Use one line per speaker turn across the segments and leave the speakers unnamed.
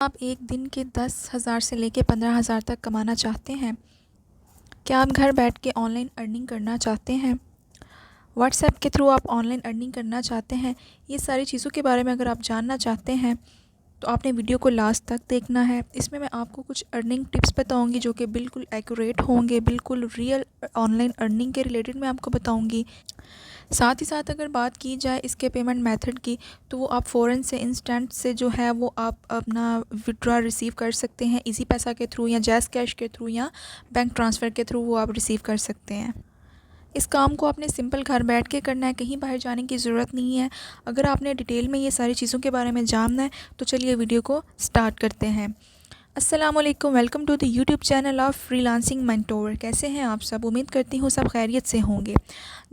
आप एक दिन के 10,000 से लेके 15,000 तक कमाना चाहते हैं? क्या आप घर बैठ के ऑनलाइन अर्निंग करना चाहते हैं? व्हाट्सएप के थ्रू आप ऑनलाइन अर्निंग करना चाहते हैं? ये सारी चीज़ों के बारे में अगर आप जानना चाहते हैं तो आपने वीडियो को लास्ट तक देखना है। इसमें मैं आपको कुछ अर्निंग टिप्स बताऊंगी जो कि बिल्कुल एक्यूरेट होंगे, बिल्कुल रियल ऑनलाइन अर्निंग के रिलेटेड मैं आपको बताऊंगी। साथ ही साथ अगर बात की जाए इसके पेमेंट मेथड की, तो वो आप फ़ौरन से इंस्टेंट से जो है वो आप अपना विड्रॉ रिसीव कर सकते हैं इजी पैसा के थ्रू या जैज़ कैश के थ्रू या बैंक ट्रांसफ़र के थ्रू वो आप रिसीव कर सकते हैं। इस काम को आपने सिंपल घर बैठ के करना है, कहीं बाहर जाने की ज़रूरत नहीं है। अगर आपने डिटेल में ये सारी चीज़ों के बारे में जानना है तो चलिए वीडियो को स्टार्ट करते हैं। अस्सलाम वालेकुम, welcome to the YouTube channel of freelancing mentor. कैसे हैं आप सब? उम्मीद करती हूँ सब खैरियत से होंगे।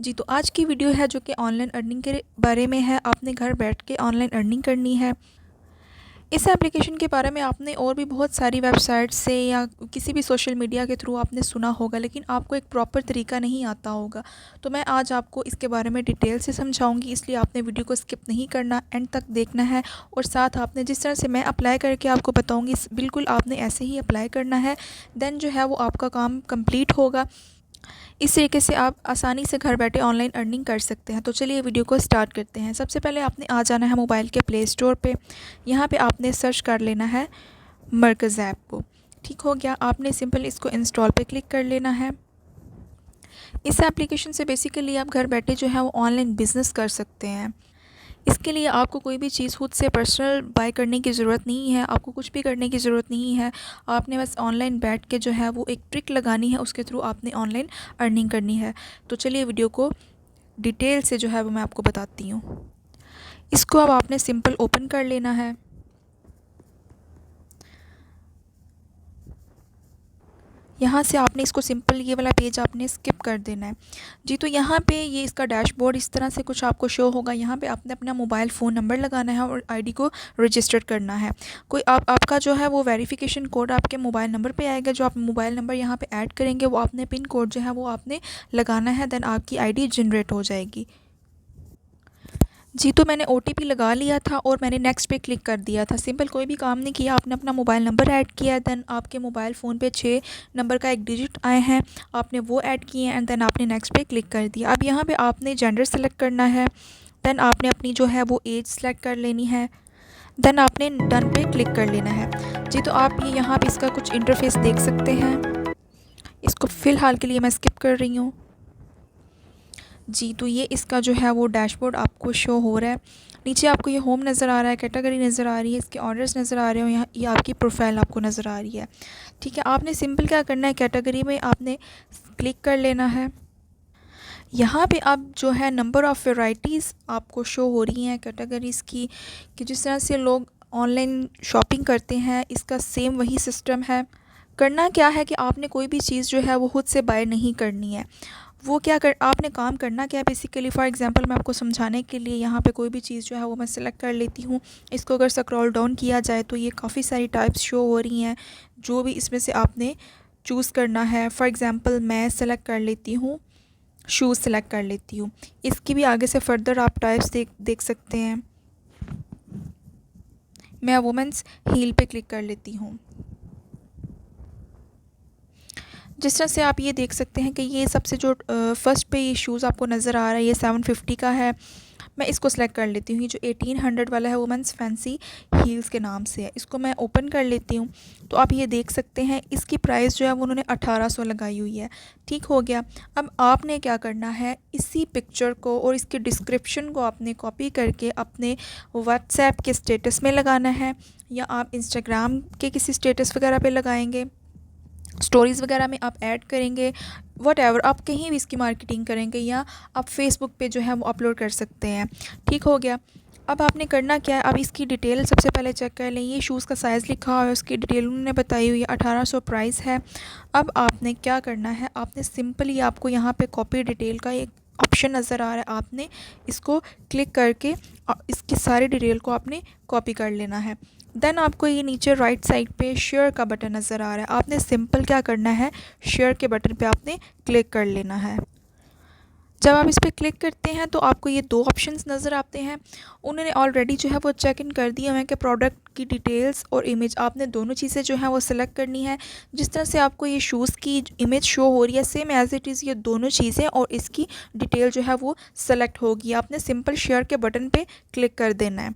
जी, तो आज की वीडियो है जो कि ऑनलाइन अर्निंग के बारे में है। आपने घर बैठ के ऑनलाइन अर्निंग करनी है। इस एप्लीकेशन के बारे में आपने और भी बहुत सारी वेबसाइट से या किसी भी सोशल मीडिया के थ्रू आपने सुना होगा, लेकिन आपको एक प्रॉपर तरीका नहीं आता होगा। तो मैं आज आपको इसके बारे में डिटेल से समझाऊंगी, इसलिए आपने वीडियो को स्किप नहीं करना, एंड तक देखना है। और साथ आपने जिस तरह से मैं अप्लाई करके आपको बताऊंगी बिल्कुल आपने ऐसे ही अप्लाई करना है। देन जो है वो आपका काम कंप्लीट होगा। इस तरीके से आप आसानी से घर बैठे ऑनलाइन अर्निंग कर सकते हैं। तो चलिए वीडियो को स्टार्ट करते हैं। सबसे पहले आपने आ जाना है मोबाइल के प्ले स्टोर पे। यहाँ पे आपने सर्च कर लेना है मरकज़ ऐप को। ठीक हो गया, आपने सिंपल इसको इंस्टॉल पे क्लिक कर लेना है। इस एप्लीकेशन से बेसिकली आप घर बैठे जो है वो ऑनलाइन बिज़नेस कर सकते हैं। इसके लिए आपको कोई भी चीज़ खुद से पर्सनल बाय करने की ज़रूरत नहीं है, आपको कुछ भी करने की ज़रूरत नहीं है। आपने बस ऑनलाइन बैठ के जो है वो एक ट्रिक लगानी है, उसके थ्रू आपने ऑनलाइन अर्निंग करनी है। तो चलिए वीडियो को डिटेल से जो है वो मैं आपको बताती हूँ। इसको अब आपने सिंपल ओपन कर लेना है। यहाँ से आपने इसको सिंपल ये वाला पेज आपने स्किप कर देना है। जी, तो यहाँ पे ये इसका डैशबोर्ड इस तरह से कुछ आपको शो होगा। यहाँ पे आपने अपना मोबाइल फ़ोन नंबर लगाना है और आईडी को रजिस्टर करना है। कोई आपका जो है वो वेरिफिकेशन कोड आपके मोबाइल नंबर पे आएगा। जो आप मोबाइल नंबर यहाँ पे ऐड करेंगे वो आपने पिन कोड जो है वो आपने लगाना है। देन आपकी आईडी जनरेट हो जाएगी। जी, तो मैंने ओटीपी लगा लिया था और मैंने नेक्स्ट पे क्लिक कर दिया था। सिंपल कोई भी काम नहीं किया, आपने अपना मोबाइल नंबर ऐड किया है। देन आपके मोबाइल फ़ोन पे 6 नंबर का एक डिजिट आए हैं, आपने वो ऐड किए हैं एंड देन आपने नेक्स्ट पे क्लिक कर दिया। अब यहाँ पे आपने जेंडर सेलेक्ट करना है। देन आपने अपनी जो है वो एज सेलेक्ट कर लेनी है। देन आपने डन पे क्लिक कर लेना है। जी, तो आप ये यहाँ पे इसका कुछ इंटरफेस देख सकते हैं। इसको फ़िलहाल के लिए मैं स्किप कर रही हूँ। जी, तो ये इसका जो है वो डैशबोर्ड आपको शो हो रहा है। नीचे आपको ये होम नज़र आ रहा है, कैटेगरी नज़र आ रही है, इसके ऑर्डर्स नज़र आ रहे हो, यहाँ ये आपकी प्रोफाइल आपको नज़र आ रही है। ठीक है, आपने सिंपल क्या करना है, कैटेगरी में आपने क्लिक कर लेना है। यहाँ पे अब जो है नंबर ऑफ़ वैराइटीज़ आपको शो हो रही हैं कैटेगरीज़ की, कि जिस तरह से लोग ऑनलाइन शॉपिंग करते हैं, इसका सेम वही सिस्टम है। करना क्या है कि आपने कोई भी चीज़ जो है वो खुद से बाय नहीं करनी है। वो क्या कर आपने काम करना क्या है बेसिकली, फॉर एग्जांपल मैं आपको समझाने के लिए यहाँ पे कोई भी चीज़ जो है वो मैं सिलेक्ट कर लेती हूँ। इसको अगर स्क्रॉल डाउन किया जाए तो ये काफ़ी सारी टाइप्स शो हो रही हैं, जो भी इसमें से आपने चूज़ करना है। फॉर एग्ज़ाम्पल मैं सेलेक्ट कर लेती हूँ, शूज़ सेलेक्ट कर लेती हूँ। इसकी भी आगे से फर्दर आप टाइप्स देख सकते हैं। मैं वुमेंस हील पे क्लिक कर लेती हूँ। जिस तरह से आप ये देख सकते हैं कि ये सबसे जो फर्स्ट पे ये शूज़ आपको नज़र आ रहा है, ये 750 का है। मैं इसको सेलेक्ट कर लेती हूँ। ये जो 1800 वाला है वुमेंस फैंसी हील्स के नाम से है, इसको मैं ओपन कर लेती हूँ। तो आप ये देख सकते हैं इसकी प्राइस जो है वो उन्होंने 1800 लगाई हुई है। ठीक हो गया। अब आपने क्या करना है, इसी पिक्चर को और इसके डिस्क्रिप्शन को आपने कॉपी करके अपने व्हाट्सएप के स्टेटस में लगाना है, या आप इंस्टाग्राम के किसी स्टेटस वगैरह पे लगाएंगे, स्टोरीज़ वगैरह में आप ऐड करेंगे, वट आप कहीं भी इसकी मार्केटिंग करेंगे, या आप फेसबुक पे जो है वो अपलोड कर सकते हैं। ठीक हो गया। अब आपने करना क्या है, अब इसकी डिटेल सबसे पहले चेक कर लें। ये शूज़ का साइज़ लिखा हुआ है, उसकी डिटेल उन्होंने बताई हुई है, 1800 प्राइस है। अब आपने क्या करना है, आपने सिंपली आपको यहाँ पे कॉपी डिटेल का एक ऑप्शन नज़र आ रहा है, आपने इसको क्लिक करके इसकी सारी डिटेल को आपने कॉपी कर लेना है। देन आपको ये नीचे राइट साइड पे शेयर का बटन नज़र आ रहा है, आपने सिंपल क्या करना है, शेयर के बटन पे आपने क्लिक कर लेना है। जब आप इस पर क्लिक करते हैं तो आपको ये दो ऑप्शंस नज़र आते हैं। उन्होंने ऑलरेडी जो है वो चेक इन कर दिया है कि प्रोडक्ट की डिटेल्स और इमेज, आपने दोनों चीज़ें जो है वो सिलेक्ट करनी है। जिस तरह से आपको ये शूज़ की इमेज शो हो रही है, सेम एज़ इट इज़ ये दोनों चीज़ें और इसकी डिटेल जो है वो सिलेक्ट होगी। आपने सिंपल शेयर के बटन पे क्लिक कर देना है।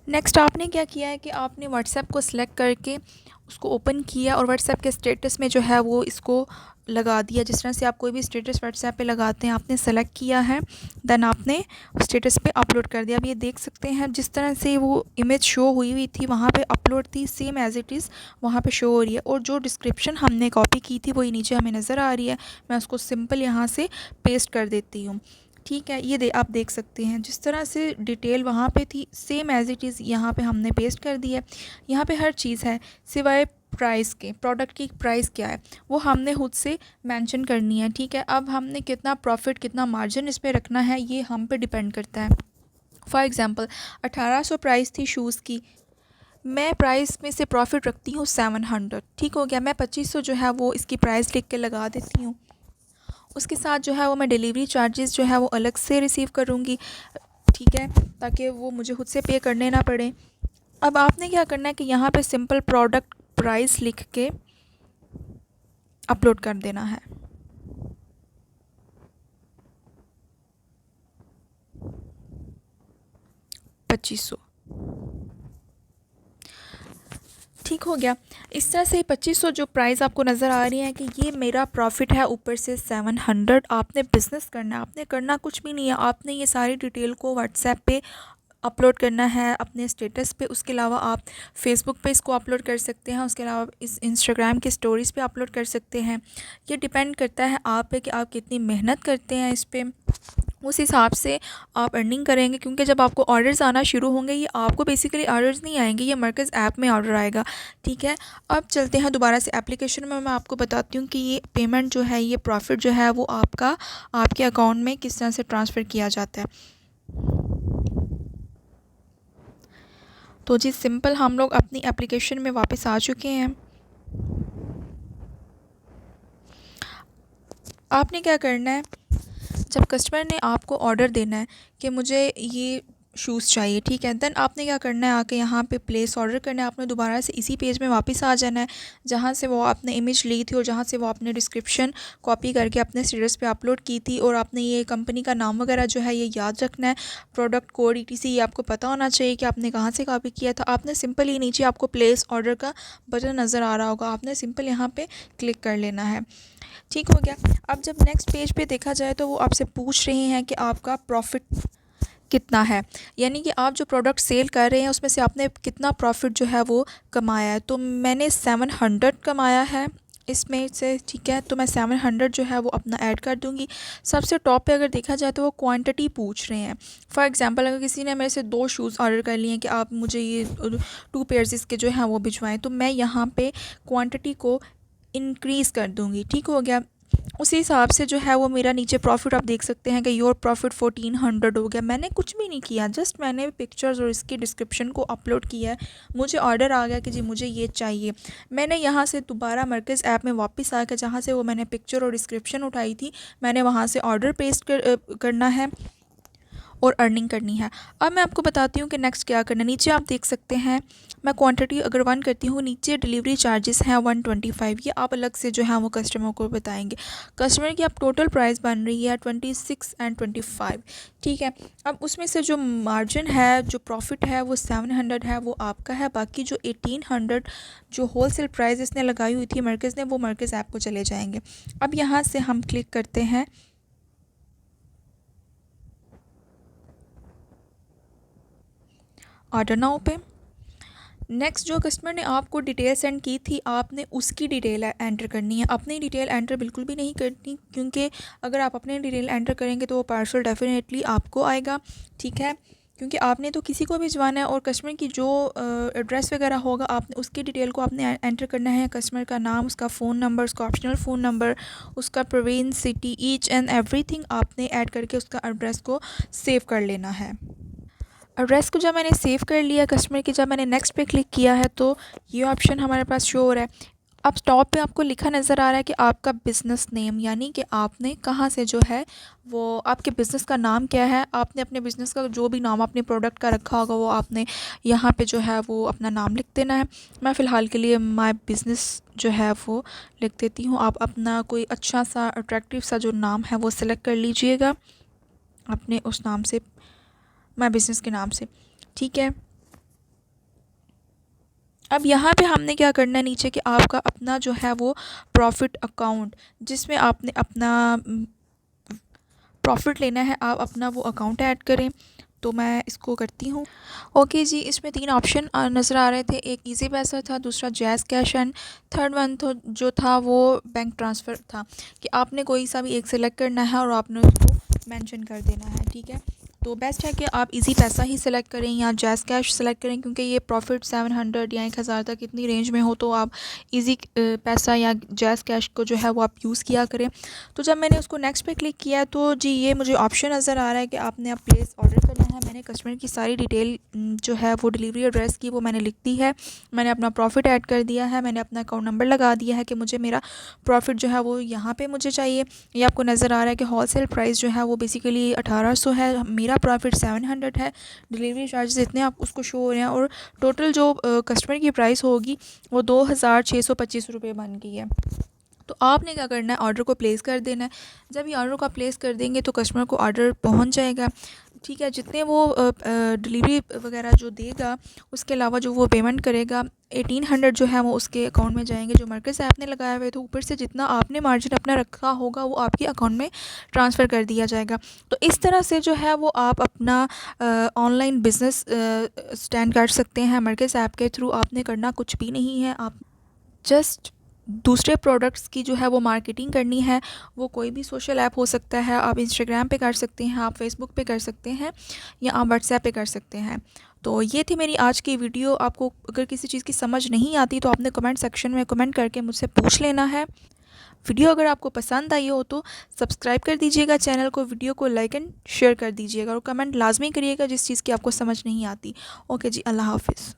नेक्स्ट आपने क्या किया है कि आपने व्हाट्सएप को सिलेक्ट करके उसको ओपन किया और व्हाट्सएप के स्टेटस में जो है वो इसको लगा दिया। जिस तरह से आप कोई भी स्टेटस व्हाट्सएप पे लगाते हैं, आपने सेलेक्ट किया है, देन आपने स्टेटस पे अपलोड कर दिया। अब ये देख सकते हैं जिस तरह से वो इमेज शो हुई हुई थी वहाँ पे अपलोड थी, सेम एज़ इट इज़ वहाँ पे शो हो रही है। और जो डिस्क्रिप्शन हमने कॉपी की थी वही नीचे हमें नज़र आ रही है। मैं उसको सिंपल यहाँ से पेस्ट कर देती हूँ। ठीक है, ये आप देख सकते हैं जिस तरह से डिटेल वहाँ पे थी, सेम एज़ इट इज़ यहाँ पे हमने पेस्ट कर दी है। यहाँ पे हर चीज़ है सिवाय प्राइस के। प्रोडक्ट की प्राइस क्या है वो हमने खुद से मेंशन करनी है। ठीक है, अब हमने कितना प्रॉफिट, कितना मार्जिन इस पे रखना है ये हम पे डिपेंड करता है। फॉर एग्ज़ाम्पल 1800 प्राइस थी शूज़ की, मैं प्राइस में से प्रॉफिट रखती हूँ 700। ठीक हो गया, मैं 2500 जो है वो इसकी प्राइस लिख के लगा देती हूँ। उसके साथ जो है वो मैं डिलीवरी चार्जेस जो है वो अलग से रिसीव करूँगी। ठीक है, ताकि वो मुझे खुद से पे करने ना पड़े। अब आपने क्या करना है कि यहाँ पे सिंपल प्रोडक्ट प्राइस लिख के अपलोड कर देना है। $2500। ठीक हो गया। इस तरह से 2500 जो प्राइस आपको नज़र आ रही है कि ये मेरा प्रॉफिट है, ऊपर से 700। आपने बिज़नेस करना है, आपने करना कुछ भी नहीं है। आपने ये सारी डिटेल को व्हाट्सएप पे अपलोड करना है अपने स्टेटस पे। उसके अलावा आप फेसबुक पे इसको अपलोड कर सकते हैं। उसके अलावा इस इंस्टाग्राम की स्टोरीज़ पे अपलोड कर सकते हैं। ये डिपेंड करता है आप पे कि आप कितनी मेहनत करते हैं इस पर। उस हिसाब से आप अर्निंग करेंगे, क्योंकि जब आपको ऑर्डर्स आना शुरू होंगे, ये आपको बेसिकली ऑर्डर्स नहीं आएंगे, ये मरकज़ ऐप में ऑर्डर आएगा। ठीक है, अब चलते हैं दोबारा से एप्लीकेशन में। मैं आपको बताती हूँ कि ये पेमेंट जो है, ये प्रॉफिट जो है वो आपका आपके अकाउंट में किस तरह से ट्रांसफ़र किया जाता है। तो जी सिंपल हम लोग अपनी एप्लीकेशन में वापस आ चुके हैं। आपने क्या करना है, जब कस्टमर ने आपको ऑर्डर देना है कि मुझे ये शूज़ चाहिए, ठीक है, देन आपने क्या करना है, आके यहाँ पे प्लेस ऑर्डर करना है। आपने दोबारा से इसी पेज में वापस आ जाना है जहाँ से वो आपने इमेज ली थी और जहाँ से वो आपने डिस्क्रिप्शन कॉपी करके अपने स्टेटस पे अपलोड की थी। और आपने ये कंपनी का नाम वगैरह जो है ये याद रखना है, प्रोडक्ट कोड ETC ये आपको पता होना चाहिए कि आपने कहाँ से कॉपी किया था। आपने सिंपल ही नीचे आपको प्लेस ऑर्डर का बटन नज़र आ रहा होगा, आपने सिंपल यहाँ पर क्लिक कर लेना है। ठीक हो गया। अब जब नेक्स्ट पेज पे देखा जाए तो वो आपसे पूछ रहे हैं कि आपका प्रॉफिट कितना है, यानी कि आप जो प्रोडक्ट सेल कर रहे हैं उसमें से आपने कितना प्रॉफिट जो है वो कमाया है। तो मैंने 700 कमाया है इसमें से। ठीक है, तो मैं 700 जो है वो अपना ऐड कर दूंगी। सबसे टॉप पे अगर देखा जाए तो वो क्वांटिटी पूछ रहे हैं। फॉर एग्जांपल अगर किसी ने मेरे से 2 शूज़ ऑर्डर कर लिए हैं कि आप मुझे ये 2 पेयर्स इसके जो हैं वो भिजवाएं, तो मैं यहाँ पे क्वांटिटी को इंक्रीज़ कर दूंगी। ठीक हो गया, उसी हिसाब से जो है वो मेरा नीचे प्रॉफिट आप देख सकते हैं कि योर प्रॉफिट 1400 हो गया। मैंने कुछ भी नहीं किया, जस्ट मैंने पिक्चर्स और इसकी डिस्क्रिप्शन को अपलोड किया है। मुझे ऑर्डर आ गया कि जी मुझे ये चाहिए। मैंने यहाँ से दोबारा मरकज़ ऐप में वापस आकर जहाँ से वो मैंने पिक्चर और डिस्क्रिप्शन उठाई थी, मैंने वहाँ से ऑर्डर पेस्ट करना है और अर्निंग करनी है। अब मैं आपको बताती हूँ कि नेक्स्ट क्या करना है। नीचे आप देख सकते हैं, मैं क्वांटिटी अगर 1 करती हूँ, नीचे डिलीवरी चार्जेस हैं 125। ये आप अलग से जो है वो कस्टमर को बताएंगे। कस्टमर की अब टोटल प्राइस बन रही है 26 एंड 25। ठीक है, अब उसमें से जो मार्जिन है, जो प्रॉफिट है वो 700 है, वो आपका है। बाकी जो 1800 जो होल सेल प्राइस इसने लगाई हुई थी मरकज़ ने, वो मरकज़ ऐप को चले जाएंगे। अब यहाँ से हम क्लिक करते हैं ऑर्डर नाउ पे। नेक्स्ट जो कस्टमर ने आपको डिटेल सेंड की थी, आपने उसकी डिटेल एंटर करनी है। अपनी डिटेल एंटर बिल्कुल भी नहीं करनी, क्योंकि अगर आप अपनी डिटेल एंटर करेंगे तो वो पार्सल डेफिनेटली आपको आएगा। ठीक है, क्योंकि आपने तो किसी को भिजवाना है और कस्टमर की जो एड्रेस वगैरह होगा आपने उसकी डिटेल को आपने एंटर करना है। कस्टमर का नाम, उसका फ़ोन नंबर, उसका ऑप्शनल फ़ोन नंबर, उसका province, city, each and everything आपने ऐड करके उसका एड्रेस को सेव कर लेना है। एड्रेस को जब मैंने सेव कर लिया कस्टमर की, जब मैंने नेक्स्ट पे क्लिक किया है तो ये ऑप्शन हमारे पास शो हो रहा है। अब टॉप पे आपको लिखा नज़र आ रहा है कि आपका बिज़नेस नेम, यानी कि आपने कहाँ से जो है वो आपके बिज़नेस का नाम क्या है। आपने अपने बिज़नेस का जो भी नाम अपने प्रोडक्ट का रखा होगा वो आपने यहाँ पे जो है वो अपना नाम लिख देना है। मैं फ़िलहाल के लिए माय बिज़नेस जो है वो लिख देती हूँ। आप अपना कोई अच्छा सा अट्रैक्टिव सा जो नाम है वो सिलेक्ट कर लीजिएगा अपने उस नाम से, माय बिज़नेस के नाम से, ठीक है। अब यहाँ पे हमने क्या करना है नीचे कि आपका अपना जो है वो प्रॉफिट अकाउंट, जिसमें आपने अपना प्रॉफिट लेना है, आप अपना वो अकाउंट ऐड करें। तो मैं इसको करती हूँ। ओके जी, इसमें 3 ऑप्शन नज़र आ रहे थे। एक इजी पैसा था, दूसरा jazz cash and third one तो जो था वो बैंक ट्रांसफ़र था, कि आपने कोई सा भी एक सिलेक्ट करना है और आपने उसको मेंशन कर देना है, ठीक है। तो बेस्ट है कि आप इजी पैसा ही सिलेक्ट करें या जैज़ कैश सिलेक्ट करें, क्योंकि ये प्रॉफिट 700 या 1000 तक इतनी रेंज में हो तो आप इजी पैसा या जैज़ कैश को जो है वो आप यूज़ किया करें। तो जब मैंने उसको नेक्स्ट पे क्लिक किया तो जी ये मुझे ऑप्शन नज़र आ रहा है कि आपने अब प्लेस ऑर्डर करना है। मैंने कस्टमर की सारी डिटेल जो है वो डिलीवरी एड्रेस की वो मैंने लिख दी है। मैंने अपना प्रॉफिट ऐड कर दिया है, मैंने अपना अकाउंट नंबर लगा दिया है कि मुझे मेरा प्रॉफिट जो है वो यहाँ पे मुझे चाहिए। ये आपको नज़र आ रहा है कि होलसेल प्राइस जो है वो बेसिकली 1800 है, मेरा प्रॉफिट 700 है, डिलीवरी चार्जेस इतने आप उसको शो हो रहे हैं और टोटल जो कस्टमर की प्राइस होगी वो 2625 रुपये बन गई है। तो आपने क्या करना है, ऑर्डर को प्लेस कर देना है। जब ये ऑर्डर को आप प्लेस कर देंगे तो कस्टमर को ऑर्डर पहुंच जाएगा, ठीक है। जितने वो डिलीवरी वगैरह जो देगा उसके अलावा जो वो पेमेंट करेगा 1800 जो है वो उसके अकाउंट में जाएंगे जो मर्कज़ ऐप ने लगाया हुआ है। तो ऊपर से जितना आपने मार्जिन अपना रखा होगा वो आपके अकाउंट में ट्रांसफ़र कर दिया जाएगा। तो इस तरह से जो है वो आप अपना ऑनलाइन बिज़नेस स्टैंड कर सकते हैं। मर्कज़ ऐप के थ्रू आपने करना कुछ भी नहीं है, आप जस्ट दूसरे प्रोडक्ट्स की जो है वो मार्केटिंग करनी है। वो कोई भी सोशल ऐप हो सकता है, आप इंस्टाग्राम पे कर सकते हैं, आप फेसबुक पे कर सकते हैं या आप व्हाट्सएप पे कर सकते हैं। तो ये थी मेरी आज की वीडियो। आपको अगर किसी चीज़ की समझ नहीं आती तो आपने कमेंट सेक्शन में कमेंट करके मुझसे पूछ लेना है। वीडियो अगर आपको पसंद आई हो तो सब्सक्राइब कर दीजिएगा चैनल को, वीडियो को लाइक एंड शेयर कर दीजिएगा और कमेंट लाजमी करिएगा जिस चीज़ की आपको समझ नहीं आती। ओके जी, अल्लाह हाफिज़।